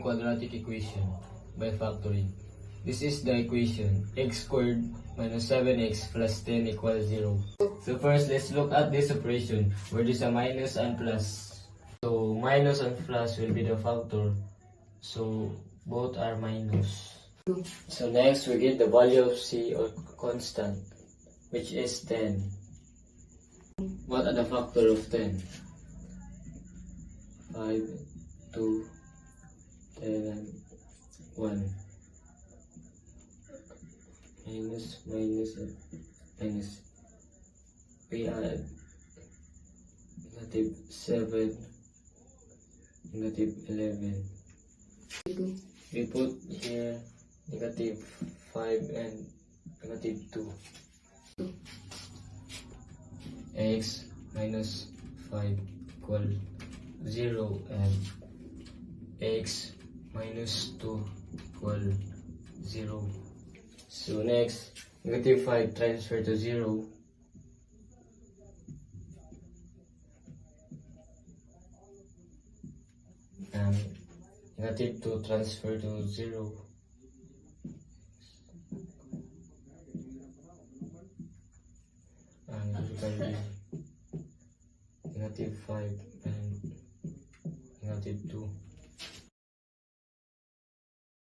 following quadratic equation by factoring. This is the equation: x squared minus 7x plus 10 equals 0. So first, let's look at this operation where there's a minus and plus. So minus and plus will be the factor. So both are minus. So next, we get the value of c, or constant, which is 10. What are the factor of 10? 5, 2, 10, 1. Minus. We add negative 7, negative 11. We put here negative 5 and negative 2. X minus 5 equal 0 and x minus 2 equal 0. So next, negative 5 transfer to 0. And negative 2 transfer to 0. And it can be negative 5 and negative 2.